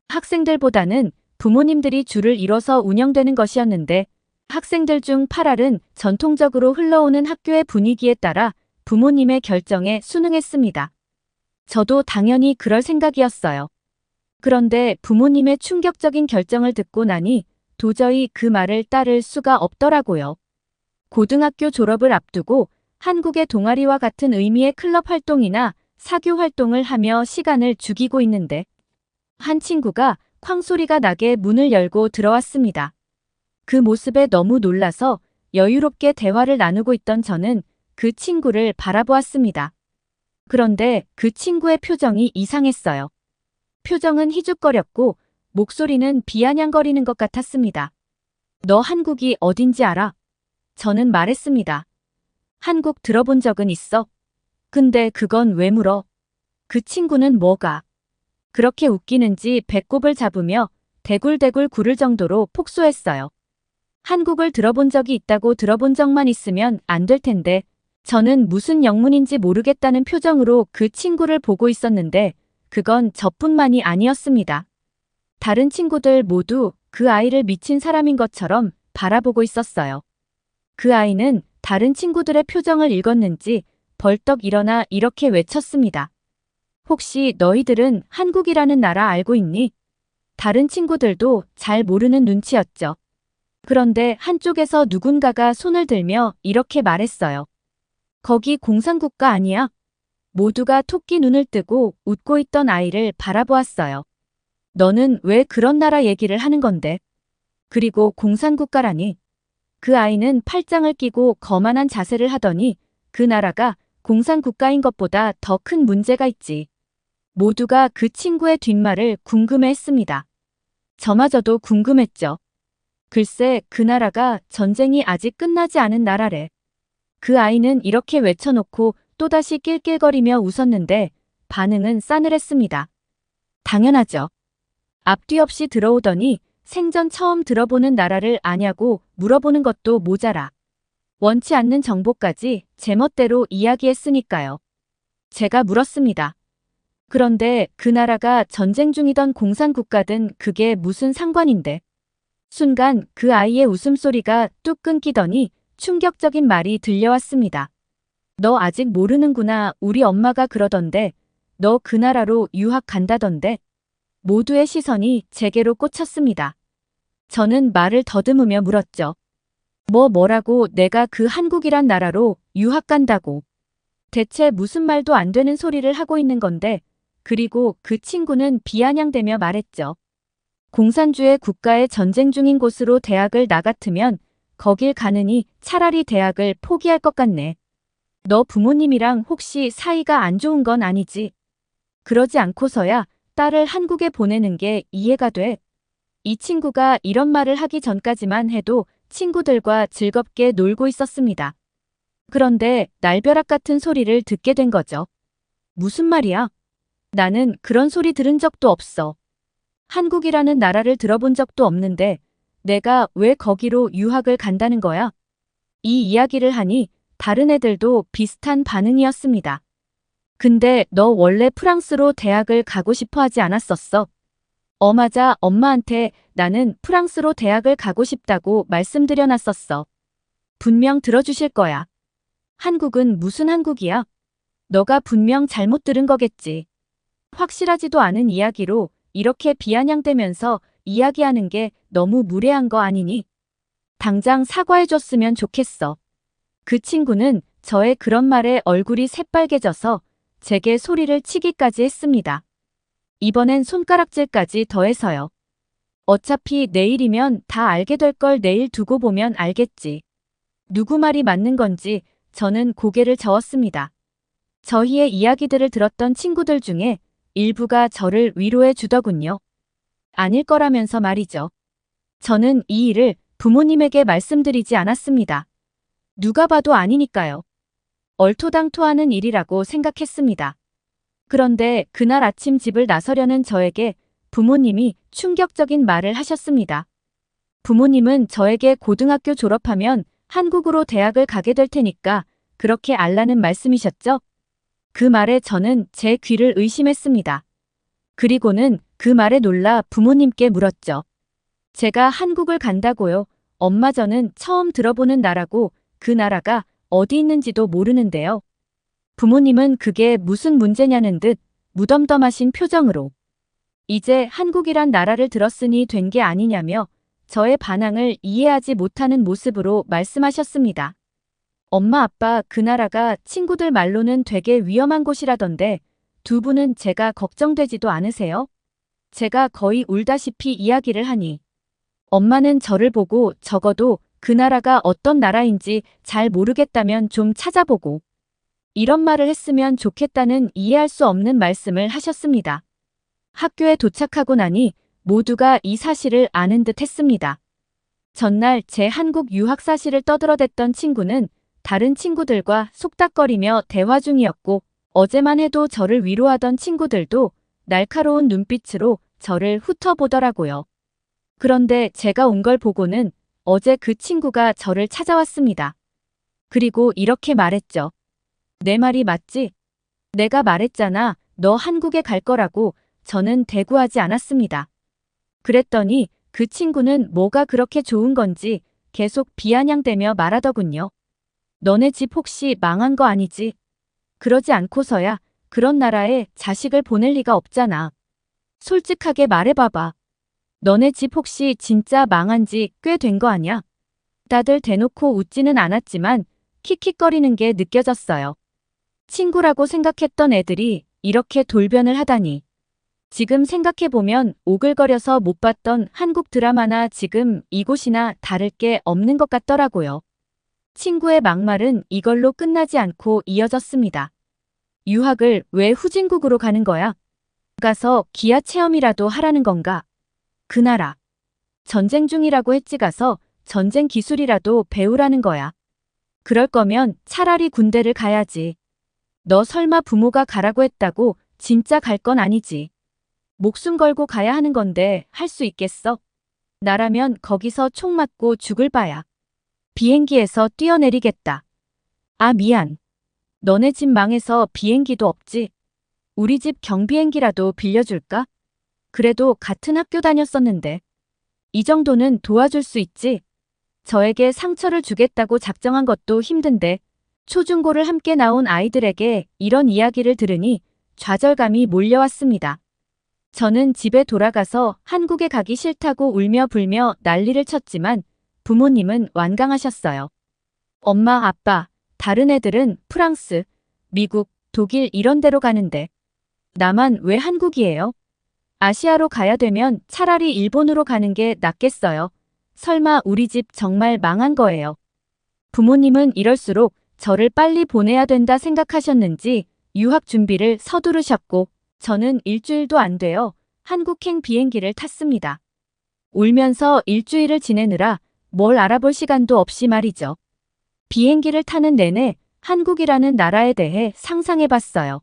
A: 학생들보다는 부모님들이 줄을 이뤄서 운영되는 것이었는데 학생들 중 8알은 전통적으로 흘러오는 학교의 분위기에 따라 부모님의 결정에 순응했습니다. 저도 당연히 그럴 생각이었어요. 그런데 부모님의 충격적인 결정을 듣고 나니 도저히 그 말을 따를 수가 없더라고요. 고등학교 졸업을 앞두고 한국의 동아리와 같은 의미의 클럽 활동이나 사교 활동을 하며 시간을 죽이고 있는데 한 친구가 쾅 소리가 나게 문을 열고 들어왔습니다. 그 모습에 너무 놀라서 여유롭게 대화를 나누고 있던 저는 그 친구를 바라보았습니다. 그런데 그 친구의 표정이 이상했어요. 표정은 희죽거렸고 목소리는 비아냥거리는 것 같았습니다. 너 한국이 어딘지 알아? 저는 말했습니다. 한국 들어본 적은 있어? 근데 그건 왜 물어? 그 친구는 뭐가 그렇게 웃기는지 배꼽을 잡으며 대굴대굴 구를 정도로 폭소했어요. 한국을 들어본 적이 있다고 들어본 적만 있으면 안 될 텐데 저는 무슨 영문인지 모르겠다는 표정으로 그 친구를 보고 있었는데 그건 저뿐만이 아니었습니다. 다른 친구들 모두 그 아이를 미친 사람인 것처럼 바라보고 있었어요. 그 아이는 다른 친구들의 표정을 읽었는지 벌떡 일어나 이렇게 외쳤습니다. 혹시 너희들은 한국이라는 나라 알고 있니? 다른 친구들도 잘 모르는 눈치였죠. 그런데 한쪽에서 누군가가 손을 들며 이렇게 말했어요. 거기 공산국가 아니야? 모두가 토끼 눈을 뜨고 웃고 있던 아이를 바라보았어요. 너는 왜 그런 나라 얘기를 하는 건데? 그리고 공산국가라니? 그 아이는 팔짱을 끼고 거만한 자세를 하더니 그 나라가 공산국가인 것보다 더 큰 문제가 있지. 모두가 그 친구의 뒷말을 궁금해했습니다. 저마저도 궁금했죠. 글쎄 그 나라가 전쟁이 아직 끝나지 않은 나라래. 그 아이는 이렇게 외쳐놓고 또다시 낄낄거리며 웃었는데 반응은 싸늘했습니다. 당연하죠. 앞뒤 없이 들어오더니 생전 처음 들어보는 나라를 아냐고 물어보는 것도 모자라. 원치 않는 정보까지 제멋대로 이야기했으니까요. 제가 물었습니다. 그런데 그 나라가 전쟁 중이던 공산국가든 그게 무슨 상관인데. 순간 그 아이의 웃음소리가 뚝 끊기더니 충격적인 말이 들려왔습니다. 너 아직 모르는구나. 우리 엄마가 그러던데. 너 그 나라로 유학 간다던데. 모두의 시선이 제게로 꽂혔습니다. 저는 말을 더듬으며 물었죠. 뭐라고 내가 그 한국이란 나라로 유학 간다고. 대체 무슨 말도 안 되는 소리를 하고 있는 건데. 그리고 그 친구는 비아냥대며 말했죠. 공산주의 국가에 전쟁 중인 곳으로 대학을 나 같으면 거길 가느니 차라리 대학을 포기할 것 같네. 너 부모님이랑 혹시 사이가 안 좋은 건 아니지? 그러지 않고서야 딸을 한국에 보내는 게 이해가 돼. 이 친구가 이런 말을 하기 전까지만 해도 친구들과 즐겁게 놀고 있었습니다. 그런데 날벼락 같은 소리를 듣게 된 거죠. 무슨 말이야? 나는 그런 소리 들은 적도 없어. 한국이라는 나라를 들어본 적도 없는데 내가 왜 거기로 유학을 간다는 거야? 이 이야기를 하니 다른 애들도 비슷한 반응이었습니다. 근데 너 원래 프랑스로 대학을 가고 싶어 하지 않았었어? 맞아. 엄마한테 나는 프랑스로 대학을 가고 싶다고 말씀드려놨었어. 분명 들어주실 거야. 한국은 무슨 한국이야? 너가 분명 잘못 들은 거겠지. 확실하지도 않은 이야기로 이렇게 비아냥대면서 이야기하는 게 너무 무례한 거 아니니? 당장 사과해줬으면 좋겠어. 그 친구는 저의 그런 말에 얼굴이 새빨개져서 제게 소리를 치기까지 했습니다. 이번엔 손가락질까지 더해서요. 어차피 내일이면 다 알게 될 걸 내일 두고 보면 알겠지. 누구 말이 맞는 건지 저는 고개를 저었습니다. 저희의 이야기들을 들었던 친구들 중에 일부가 저를 위로해 주더군요. 아닐 거라면서 말이죠. 저는 이 일을 부모님에게 말씀드리지 않았습니다. 누가 봐도 아니니까요. 얼토당토하는 일이라고 생각했습니다. 그런데 그날 아침 집을 나서려는 저에게 부모님이 충격적인 말을 하셨습니다. 부모님은 저에게 고등학교 졸업하면 한국으로 대학을 가게 될 테니까 그렇게 알라는 말씀이셨죠? 그 말에 저는 제 귀를 의심했습니다. 그리고는 그 말에 놀라 부모님께 물었죠. 제가 한국을 간다고요? 엄마 저는 처음 들어보는 나라고 그 나라가 어디 있는지도 모르는데요. 부모님은 그게 무슨 문제냐는 듯 무덤덤하신 표정으로 이제 한국이란 나라를 들었으니 된 게 아니냐며 저의 반항을 이해하지 못하는 모습으로 말씀하셨습니다. 엄마 아빠 그 나라가 친구들 말로는 되게 위험한 곳이라던데 두 분은 제가 걱정되지도 않으세요? 제가 거의 울다시피 이야기를 하니 엄마는 저를 보고 적어도 그 나라가 어떤 나라인지 잘 모르겠다면 좀 찾아보고 이런 말을 했으면 좋겠다는 이해할 수 없는 말씀을 하셨습니다. 학교에 도착하고 나니 모두가 이 사실을 아는 듯 했습니다. 전날 제 한국 유학 사실을 떠들어댔던 친구는 다른 친구들과 속닥거리며 대화 중이었고 어제만 해도 저를 위로하던 친구들도 날카로운 눈빛으로 저를 훑어보더라고요. 그런데 제가 온 걸 보고는 어제 그 친구가 저를 찾아왔습니다. 그리고 이렇게 말했죠. 내 말이 맞지? 내가 말했잖아. 너 한국에 갈 거라고. 저는 대꾸하지 않았습니다. 그랬더니 그 친구는 뭐가 그렇게 좋은 건지 계속 비아냥대며 말하더군요. 너네 집 혹시 망한 거 아니지? 그러지 않고서야 그런 나라에 자식을 보낼 리가 없잖아. 솔직하게 말해봐봐. 너네 집 혹시 진짜 망한 지 꽤 된 거 아냐? 다들 대놓고 웃지는 않았지만 킥킥거리는 게 느껴졌어요. 친구라고 생각했던 애들이 이렇게 돌변을 하다니. 지금 생각해보면 오글거려서 못 봤던 한국 드라마나 지금 이곳이나 다를 게 없는 것 같더라고요. 친구의 막말은 이걸로 끝나지 않고 이어졌습니다. 유학을 왜 후진국으로 가는 거야? 가서 기아 체험이라도 하라는 건가? 그 나라. 전쟁 중이라고 했지 가서 전쟁 기술이라도 배우라는 거야. 그럴 거면 차라리 군대를 가야지. 너 설마 부모가 가라고 했다고 진짜 갈 건 아니지. 목숨 걸고 가야 하는 건데 할 수 있겠어? 나라면 거기서 총 맞고 죽을 바야. 비행기에서 뛰어내리겠다. 아, 미안. 너네 집 망해서 비행기도 없지. 우리 집 경비행기라도 빌려줄까? 그래도 같은 학교 다녔었는데. 이 정도는 도와줄 수 있지. 저에게 상처를 주겠다고 작정한 것도 힘든데 초중고를 함께 나온 아이들에게 이런 이야기를 들으니 좌절감이 몰려왔습니다. 저는 집에 돌아가서 한국에 가기 싫다고 울며 불며 난리를 쳤지만 부모님은 완강하셨어요. 엄마, 아빠, 다른 애들은 프랑스, 미국, 독일 이런 데로 가는데 나만 왜 한국이에요? 아시아로 가야 되면 차라리 일본으로 가는 게 낫겠어요. 설마 우리 집 정말 망한 거예요. 부모님은 이럴수록 저를 빨리 보내야 된다 생각하셨는지 유학 준비를 서두르셨고 저는 일주일도 안 되어 한국행 비행기를 탔습니다. 울면서 일주일을 지내느라 뭘 알아볼 시간도 없이 말이죠. 비행기를 타는 내내 한국이라는 나라에 대해 상상해봤어요.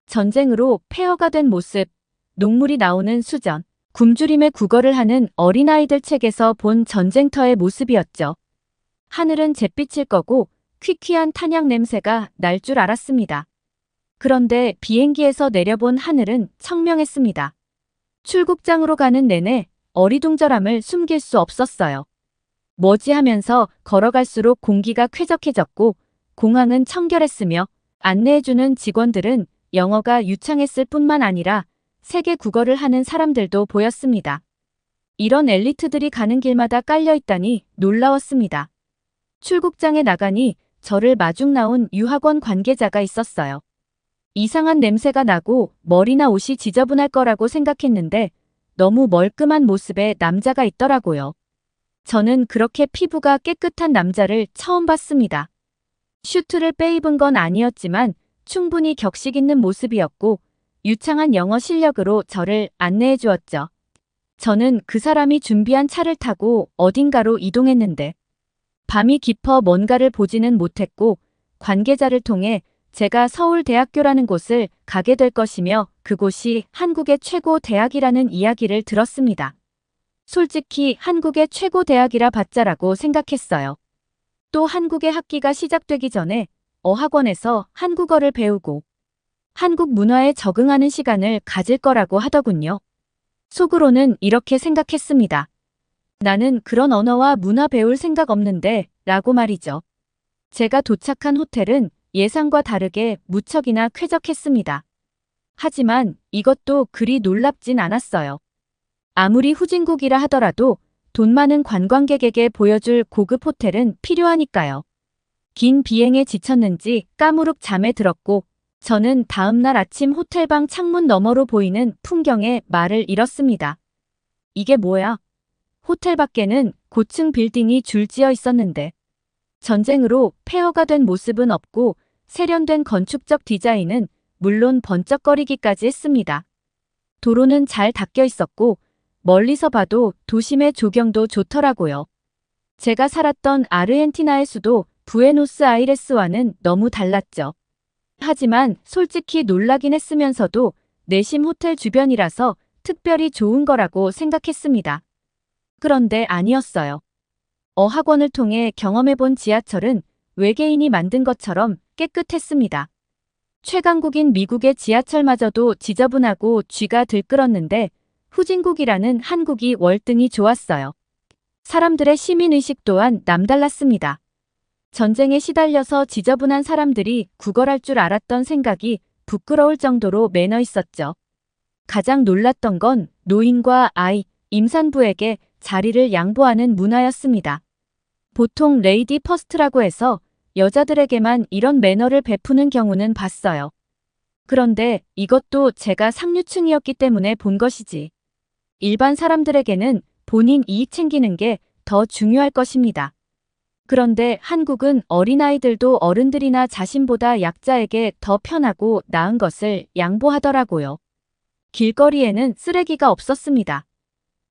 A: 전쟁으로 폐허가 된 모습, 녹물이 나오는 수전, 굶주림의 국어를 하는 어린아이들 책에서 본 전쟁터의 모습이었죠. 하늘은 잿빛일 거고 퀴퀴한 탄약 냄새가 날 줄 알았습니다. 그런데 비행기에서 내려본 하늘은 청명했습니다. 출국장으로 가는 내내 어리둥절함을 숨길 수 없었어요. 뭐지 하면서 걸어갈수록 공기가 쾌적해졌고 공항은 청결했으며 안내해주는 직원들은 영어가 유창했을 뿐만 아니라 세계 국어를 하는 사람들도 보였습니다. 이런 엘리트들이 가는 길마다 깔려있다니 놀라웠습니다. 출국장에 나가니 저를 마중 나온 유학원 관계자가 있었어요. 이상한 냄새가 나고 머리나 옷이 지저분할 거라고 생각했는데 너무 멀끔한 모습의 남자가 있더라고요. 저는 그렇게 피부가 깨끗한 남자를 처음 봤습니다. 슈트를 빼입은 건 아니었지만 충분히 격식 있는 모습이었고 유창한 영어 실력으로 저를 안내해 주었죠. 저는 그 사람이 준비한 차를 타고 어딘가로 이동했는데 밤이 깊어 뭔가를 보지는 못했고 관계자를 통해 제가 서울대학교라는 곳을 가게 될 것이며 그곳이 한국의 최고 대학이라는 이야기를 들었습니다. 솔직히 한국의 최고 대학이라 봤자라고 생각했어요. 또 한국의 학기가 시작되기 전에 어학원에서 한국어를 배우고 한국 문화에 적응하는 시간을 가질 거라고 하더군요. 속으로는 이렇게 생각했습니다. 나는 그런 언어와 문화 배울 생각 없는데 라고 말이죠. 제가 도착한 호텔은 예상과 다르게 무척이나 쾌적했습니다. 하지만 이것도 그리 놀랍진 않았어요. 아무리 후진국이라 하더라도 돈 많은 관광객에게 보여줄 고급 호텔은 필요하니까요. 긴 비행에 지쳤는지 까무룩 잠에 들었고 저는 다음날 아침 호텔방 창문 너머로 보이는 풍경에 말을 잃었습니다. 이게 뭐야? 호텔 밖에는 고층 빌딩이 줄지어 있었는데 전쟁으로 폐허가 된 모습은 없고 세련된 건축적 디자인은 물론 번쩍거리기까지 했습니다. 도로는 잘 닦여 있었고 멀리서 봐도 도심의 조경도 좋더라고요. 제가 살았던 아르헨티나의 수도 부에노스아이레스와는 너무 달랐죠. 하지만 솔직히 놀라긴 했으면서도 내심 호텔 주변이라서 특별히 좋은 거라고 생각했습니다. 그런데 아니었어요. 어학원을 통해 경험해본 지하철은 외계인이 만든 것처럼 깨끗했습니다. 최강국인 미국의 지하철마저도 지저분하고 쥐가 들끓었는데 후진국이라는 한국이 월등히 좋았어요. 사람들의 시민의식 또한 남달랐습니다. 전쟁에 시달려서 지저분한 사람들이 구걸할 줄 알았던 생각이 부끄러울 정도로 매너 있었죠. 가장 놀랐던 건 노인과 아이, 임산부에게 자리를 양보하는 문화였습니다. 보통 레이디 퍼스트라고 해서 여자들에게만 이런 매너를 베푸는 경우는 봤어요. 그런데 이것도 제가 상류층이었기 때문에 본 것이지. 일반 사람들에게는 본인 이익 챙기는 게 더 중요할 것입니다. 그런데 한국은 어린아이들도 어른들이나 자신보다 약자에게 더 편하고 나은 것을 양보하더라고요. 길거리에는 쓰레기가 없었습니다.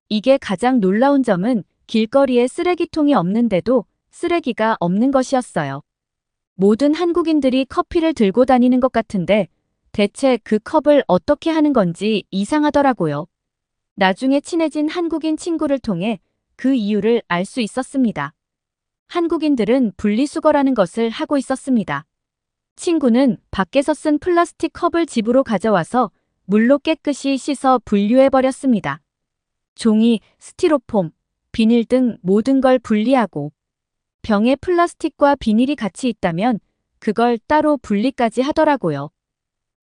A: 이게 가장 놀라운 점은 길거리에 쓰레기통이 없는데도 쓰레기가 없는 것이었어요. 모든 한국인들이 커피를 들고 다니는 것 같은데 대체 그 컵을 어떻게 하는 건지 이상하더라고요. 나중에 친해진 한국인 친구를 통해 그 이유를 알 수 있었습니다. 한국인들은 분리수거라는 것을 하고 있었습니다. 친구는 밖에서 쓴 플라스틱 컵을 집으로 가져와서 물로 깨끗이 씻어 분류해버렸습니다. 종이, 스티로폼, 비닐 등 모든 걸 분리하고 병에 플라스틱과 비닐이 같이 있다면 그걸 따로 분리까지 하더라고요.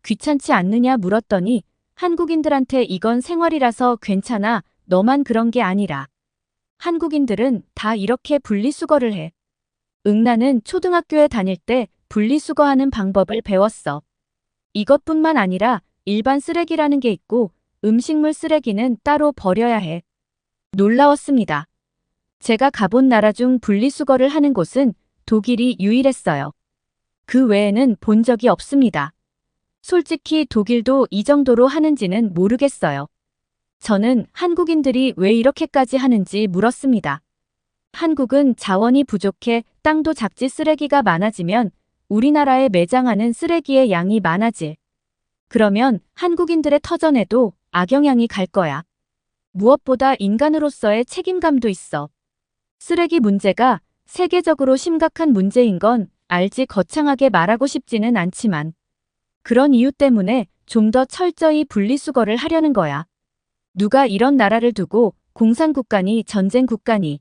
A: 귀찮지 않느냐 물었더니 한국인들한테 이건 생활이라서 괜찮아, 너만 그런 게 아니라. 한국인들은 다 이렇게 분리수거를 해. 나는 초등학교에 다닐 때 분리수거하는 방법을 배웠어. 이것뿐만 아니라 일반 쓰레기라는 게 있고 음식물 쓰레기는 따로 버려야 해. 놀라웠습니다. 제가 가본 나라 중 분리수거를 하는 곳은 독일이 유일했어요. 그 외에는 본 적이 없습니다. 솔직히 독일도 이 정도로 하는지는 모르겠어요. 저는 한국인들이 왜 이렇게까지 하는지 물었습니다. 한국은 자원이 부족해 땅도 작지 쓰레기가 많아지면 우리나라에 매장하는 쓰레기의 양이 많아질. 그러면 한국인들의 터전에도 악영향이 갈 거야. 무엇보다 인간으로서의 책임감도 있어. 쓰레기 문제가 세계적으로 심각한 문제인 건 알지 거창하게 말하고 싶지는 않지만 그런 이유 때문에 좀 더 철저히 분리수거를 하려는 거야. 누가 이런 나라를 두고 공산국가니 전쟁국가니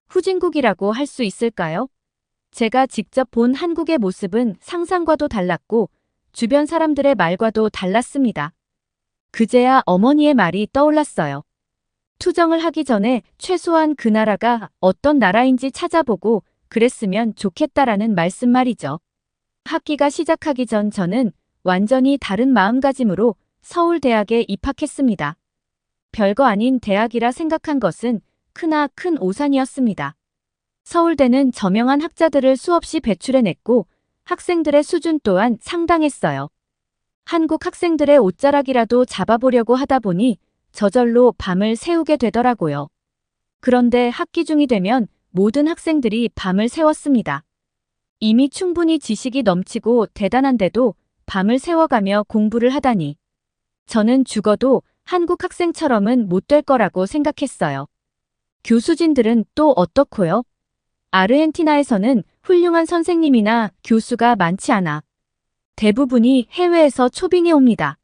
A: 후진국이라고 할 수 있을까요? 제가 직접 본 한국의 모습은 상상과도 달랐고 주변 사람들의 말과도 달랐습니다. 그제야 어머니의 말이 떠올랐어요. 투정을 하기 전에 최소한 그 나라가 어떤 나라인지 찾아보고 그랬으면 좋겠다라는 말씀 말이죠. 학기가 시작하기 전 저는 완전히 다른 마음가짐으로 서울대학에 입학했습니다. 별거 아닌 대학이라 생각한 것은 크나큰 오산이었습니다. 서울대는 저명한 학자들을 수없이 배출해냈고 학생들의 수준 또한 상당했어요. 한국 학생들의 옷자락이라도 잡아보려고 하다 보니 저절로 밤을 새우게 되더라고요. 그런데 학기 중이 되면 모든 학생들이 밤을 새웠습니다. 이미 충분히 지식이 넘치고 대단한데도 밤을 새워가며 공부를 하다니. 저는 죽어도 한국 학생처럼은 못 될 거라고 생각했어요. 교수진들은 또 어떻고요? 아르헨티나에서는 훌륭한 선생님이나 교수가 많지 않아. 대부분이 해외에서 초빙해 옵니다.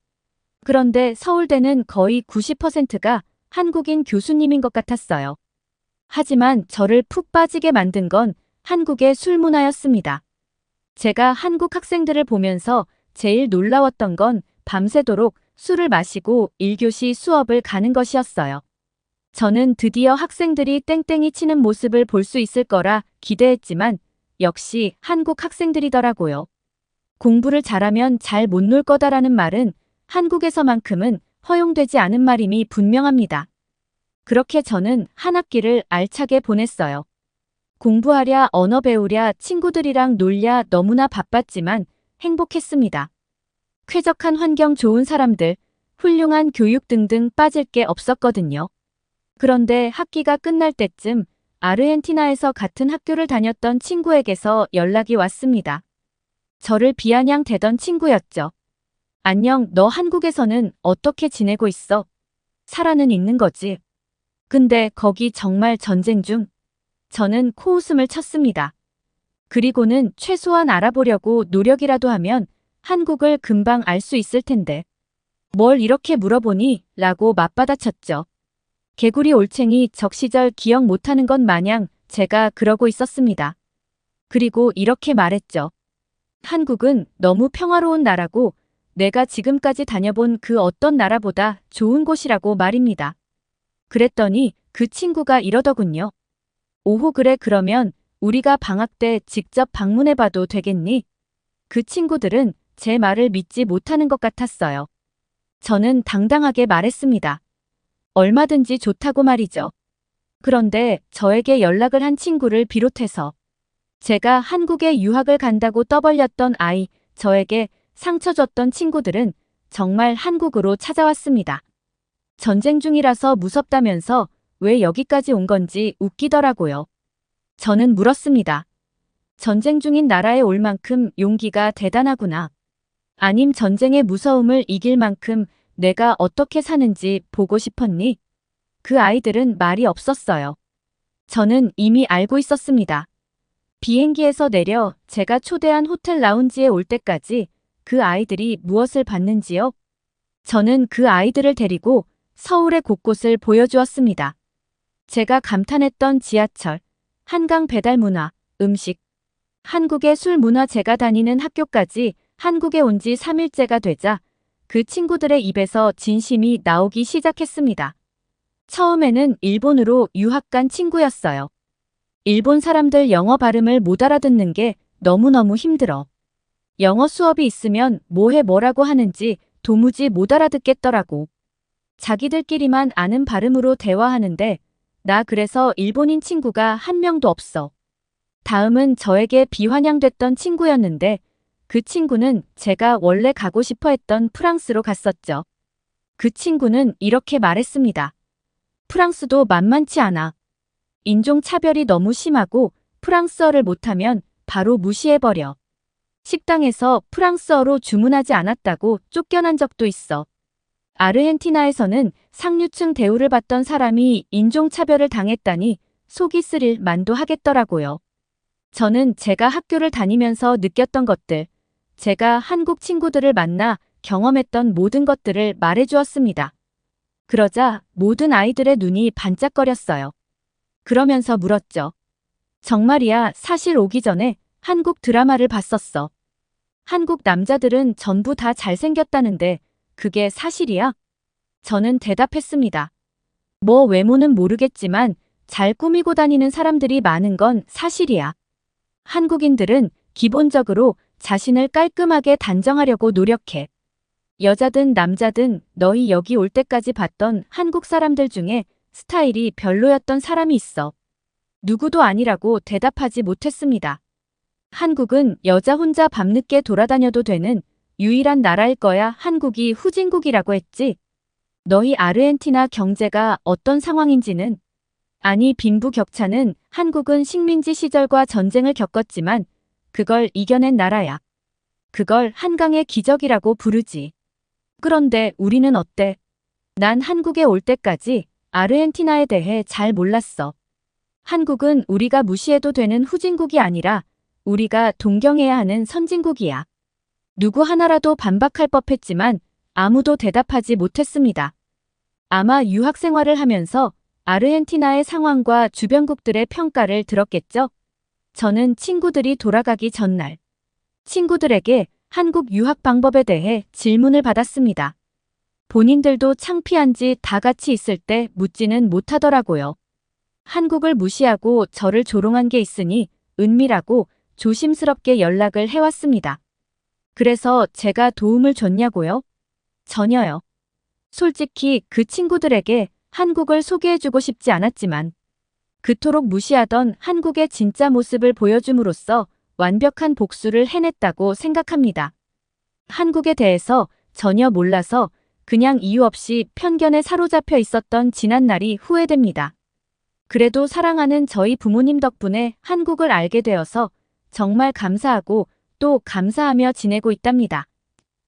A: 그런데 서울대는 거의 90%가 한국인 교수님인 것 같았어요. 하지만 저를 푹 빠지게 만든 건 한국의 술 문화였습니다. 제가 한국 학생들을 보면서 제일 놀라웠던 건 밤새도록 술을 마시고 1교시 수업을 가는 것이었어요. 저는 드디어 학생들이 땡땡이 치는 모습을 볼 수 있을 거라 기대했지만 역시 한국 학생들이더라고요. 공부를 잘하면 잘 못 놀 거다라는 말은 한국에서만큼은 허용되지 않은 말임이 분명합니다. 그렇게 저는 한 학기를 알차게 보냈어요. 공부하랴, 언어 배우랴, 친구들이랑 놀랴 너무나 바빴지만 행복했습니다. 쾌적한 환경, 좋은 사람들, 훌륭한 교육 등등 빠질 게 없었거든요. 그런데 학기가 끝날 때쯤 아르헨티나에서 같은 학교를 다녔던 친구에게서 연락이 왔습니다. 저를 비아냥대던 친구였죠. 안녕, 너 한국에서는 어떻게 지내고 있어? 살아는 있는 거지. 근데 거기 정말 전쟁 중? 저는 코웃음을 쳤습니다. 그리고는 최소한 알아보려고 노력이라도 하면 한국을 금방 알 수 있을 텐데. 뭘 이렇게 물어보니? 라고 맞받아쳤죠. 개구리 올챙이 적시절 기억 못하는 것 마냥 제가 그러고 있었습니다. 그리고 이렇게 말했죠. 한국은 너무 평화로운 나라고 내가 지금까지 다녀본 그 어떤 나라보다 좋은 곳이라고 말입니다. 그랬더니 그 친구가 이러더군요. 오호, 그래, 그러면 우리가 방학 때 직접 방문해봐도 되겠니? 그 친구들은 제 말을 믿지 못하는 것 같았어요. 저는 당당하게 말했습니다. 얼마든지 좋다고 말이죠. 그런데 저에게 연락을 한 친구를 비롯해서 제가 한국에 유학을 간다고 떠벌렸던 아이, 저에게 상처 줬던 친구들은 정말 한국으로 찾아왔습니다. 전쟁 중이라서 무섭다면서 왜 여기까지 온 건지 웃기더라고요. 저는 물었습니다. 전쟁 중인 나라에 올 만큼 용기가 대단하구나. 아님 전쟁의 무서움을 이길 만큼 내가 어떻게 사는지 보고 싶었니? 그 아이들은 말이 없었어요. 저는 이미 알고 있었습니다. 비행기에서 내려 제가 초대한 호텔 라운지에 올 때까지 그 아이들이 무엇을 봤는지요? 저는 그 아이들을 데리고 서울의 곳곳을 보여주었습니다. 제가 감탄했던 지하철, 한강 배달 문화, 음식, 한국의 술 문화 제가 다니는 학교까지 한국에 온 지 3일째가 되자 그 친구들의 입에서 진심이 나오기 시작했습니다. 처음에는 일본으로 유학 간 친구였어요. 일본 사람들 영어 발음을 못 알아듣는 게 너무너무 힘들어. 영어 수업이 있으면 뭐해 뭐라고 하는지 도무지 못 알아듣겠더라고. 자기들끼리만 아는 발음으로 대화하는데 나 그래서 일본인 친구가 한 명도 없어. 다음은 저에게 비환영됐던 친구였는데 그 친구는 제가 원래 가고 싶어 했던 프랑스로 갔었죠. 그 친구는 이렇게 말했습니다. 프랑스도 만만치 않아. 인종차별이 너무 심하고 프랑스어를 못하면 바로 무시해버려. 식당에서 프랑스어로 주문하지 않았다고 쫓겨난 적도 있어. 아르헨티나에서는 상류층 대우를 받던 사람이 인종차별을 당했다니 속이 쓰릴 만도 하겠더라고요. 저는 제가 학교를 다니면서 느꼈던 것들, 제가 한국 친구들을 만나 경험했던 모든 것들을 말해주었습니다. 그러자 모든 아이들의 눈이 반짝거렸어요. 그러면서 물었죠. 정말이야, 사실 오기 전에 한국 드라마를 봤었어. 한국 남자들은 전부 다 잘생겼다는데 그게 사실이야? 저는 대답했습니다. 뭐 외모는 모르겠지만 잘 꾸미고 다니는 사람들이 많은 건 사실이야. 한국인들은 기본적으로 자신을 깔끔하게 단정하려고 노력해. 여자든 남자든 너희 여기 올 때까지 봤던 한국 사람들 중에 스타일이 별로였던 사람이 있어. 누구도 아니라고 대답하지 못했습니다. 한국은 여자 혼자 밤늦게 돌아다녀도 되는 유일한 나라일 거야. 한국이 후진국이라고 했지. 너희 아르헨티나 경제가 어떤 상황인지는, 아니 빈부격차는 한국은 식민지 시절과 전쟁을 겪었지만 그걸 이겨낸 나라야. 그걸 한강의 기적이라고 부르지. 그런데 우리는 어때? 난 한국에 올 때까지 아르헨티나에 대해 잘 몰랐어. 한국은 우리가 무시해도 되는 후진국이 아니라 우리가 동경해야 하는 선진국이야. 누구 하나라도 반박할 법했지만 아무도 대답하지 못했습니다. 아마 유학 생활을 하면서 아르헨티나의 상황과 주변국들의 평가를 들었겠죠? 저는 친구들이 돌아가기 전날 친구들에게 한국 유학 방법에 대해 질문을 받았습니다. 본인들도 창피한지 다 같이 있을 때 묻지는 못하더라고요. 한국을 무시하고 저를 조롱한 게 있으니 은밀하고 조심스럽게 연락을 해왔습니다. 그래서 제가 도움을 줬냐고요? 전혀요. 솔직히 그 친구들에게 한국을 소개해주고 싶지 않았지만 그토록 무시하던 한국의 진짜 모습을 보여줌으로써 완벽한 복수를 해냈다고 생각합니다. 한국에 대해서 전혀 몰라서 그냥 이유 없이 편견에 사로잡혀 있었던 지난 날이 후회됩니다. 그래도 사랑하는 저희 부모님 덕분에 한국을 알게 되어서 정말 감사하고 또 감사하며 지내고 있답니다.